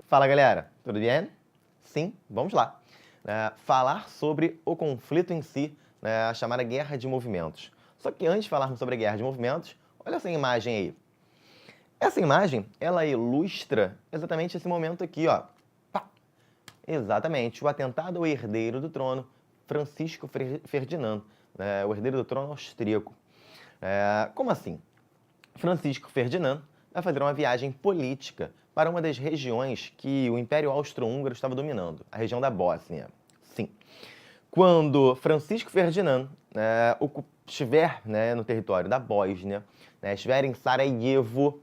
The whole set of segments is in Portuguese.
Fala galera, tudo bem? Sim, vamos lá. Falar sobre o conflito em si, a chamada Guerra de Movimentos. Só que antes de falarmos sobre a Guerra de Movimentos, olha essa imagem aí. Essa imagem, ela ilustra exatamente esse momento aqui, ó. Pá! Exatamente, o atentado ao herdeiro do trono, Francisco Ferdinando, o herdeiro do trono austríaco. Como assim? Francisco Ferdinando vai fazer uma viagem política para uma das regiões que o Império Austro-Húngaro estava dominando, a região da Bósnia. Sim. Quando Francisco Ferdinando estiver no território da Bósnia, estiver em Sarajevo,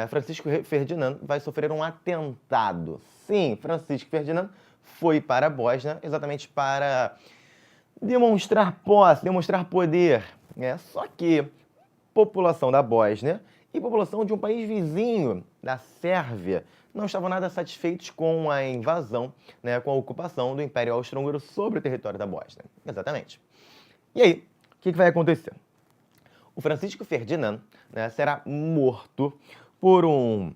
Francisco Ferdinando vai sofrer um atentado. Sim, Francisco Ferdinando foi para a Bósnia exatamente para demonstrar posse, demonstrar poder. Só que população da Bósnia e população de um país vizinho, da Sérvia, não estavam nada satisfeitos com a invasão, com a ocupação do Império Austro-Húngaro sobre o território da Bósnia. Exatamente. E aí, o que vai acontecer? O Francisco Ferdinando será morto por um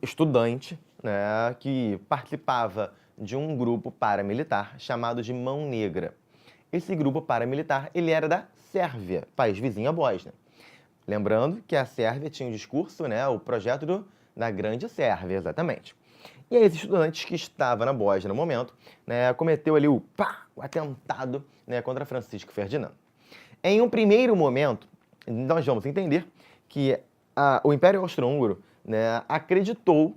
estudante que participava de um grupo paramilitar chamado de Mão Negra. Esse grupo paramilitar ele era da Sérvia, país vizinho à Bósnia. Lembrando que a Sérvia tinha um discurso, o projeto da Grande Sérvia, exatamente. E aí, esse estudante que estava na Bósnia no momento, cometeu ali o atentado contra Francisco Ferdinando. Em um primeiro momento, nós vamos entender que o Império Austro-Húngaro acreditou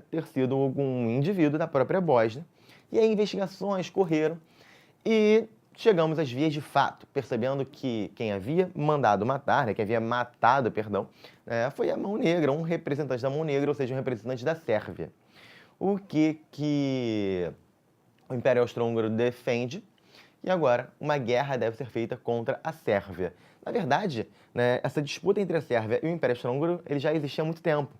ter sido algum indivíduo da própria Bósnia, e aí investigações correram e chegamos às vias de fato, percebendo que quem havia mandado matar, que havia matado, perdão, foi a Mão Negra, um representante da Mão Negra, ou seja, um representante da Sérvia. O que o Império Austro-Húngaro defende, e agora uma guerra deve ser feita contra a Sérvia. Na verdade, essa disputa entre a Sérvia e o Império Austro-Húngaro ele já existia há muito tempo.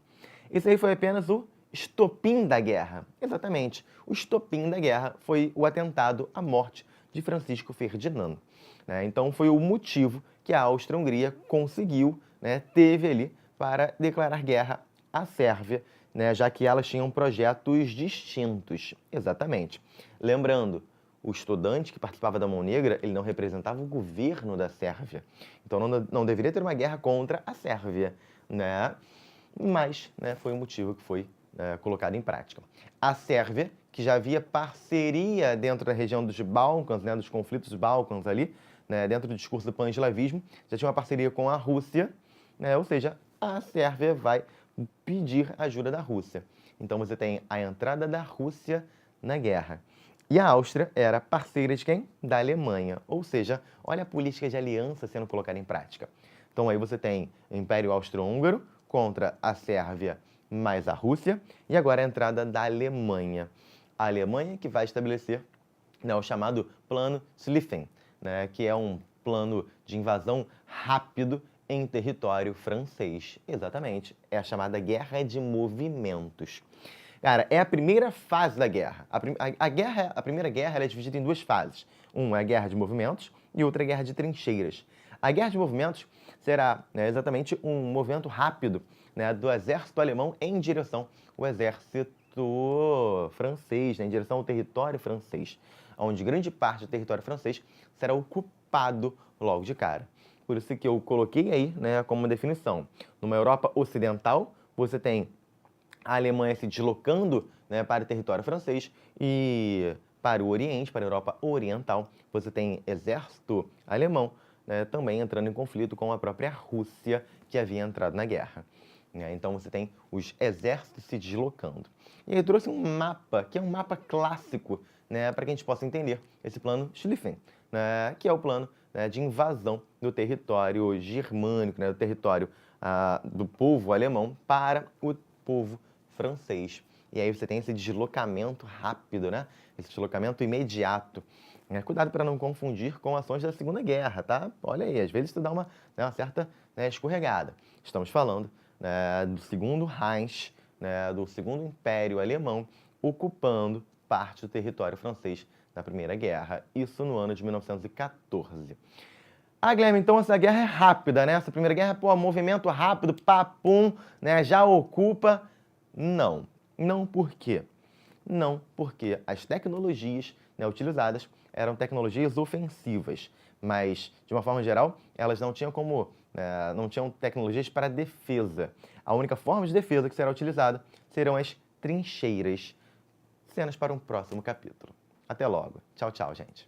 Esse aí foi apenas o estopim da guerra. Exatamente. O estopim da guerra foi o atentado à morte de Francisco Ferdinando. Então, foi o motivo que a Áustria-Hungria conseguiu, teve ali, para declarar guerra à Sérvia, já que elas tinham projetos distintos. Exatamente. Lembrando, o estudante que participava da Mão Negra, ele não representava o governo da Sérvia. Então, não deveria ter uma guerra contra a Sérvia, Mas foi um motivo que foi colocado em prática. A Sérvia, que já havia parceria dentro da região dos Balcãs, dos conflitos Balcãs ali, dentro do discurso do pan-eslavismo, já tinha uma parceria com a Rússia, ou seja, a Sérvia vai pedir ajuda da Rússia. Então você tem a entrada da Rússia na guerra. E a Áustria era parceira de quem? Da Alemanha. Ou seja, olha a política de aliança sendo colocada em prática. Então aí você tem o Império Austro-Húngaro contra a Sérvia mais a Rússia, e agora a entrada da Alemanha. A Alemanha que vai estabelecer o chamado Plano Schlieffen, que é um plano de invasão rápido em território francês. Exatamente, é a chamada Guerra de Movimentos. Cara, é a primeira fase da guerra. A primeira guerra ela é dividida em duas fases. Uma é a Guerra de Movimentos e outra é a Guerra de Trincheiras. A Guerra de Movimentos será exatamente um movimento rápido do exército alemão em direção ao exército francês, em direção ao território francês, onde grande parte do território francês será ocupado logo de cara. Por isso que eu coloquei aí como uma definição. Numa Europa ocidental, você tem a Alemanha se deslocando para o território francês e para o Oriente, para a Europa Oriental, você tem exército alemão também entrando em conflito com a própria Rússia, que havia entrado na guerra. Então você tem os exércitos se deslocando. E eu trouxe um mapa, que é um mapa clássico, para que a gente possa entender esse plano Schlieffen, que é o plano de invasão do território germânico, do território do povo alemão para o povo francês. E aí você tem esse deslocamento rápido, esse deslocamento imediato. Cuidado para não confundir com ações da Segunda Guerra, tá? Olha aí, às vezes tu dá uma certa escorregada. Estamos falando do Segundo Reich, do Segundo Império Alemão, ocupando parte do território francês na Primeira Guerra, isso no ano de 1914. Guilherme, então essa guerra é rápida, Essa Primeira Guerra, movimento rápido, papum, já ocupa. Não, Não por quê? Não porque as tecnologias, né, utilizadas eram tecnologias ofensivas, mas, de uma forma geral, elas não tinham não tinham tecnologias para defesa. A única forma de defesa que será utilizada serão as trincheiras. Cenas para um próximo capítulo. Até logo. Tchau, tchau, gente.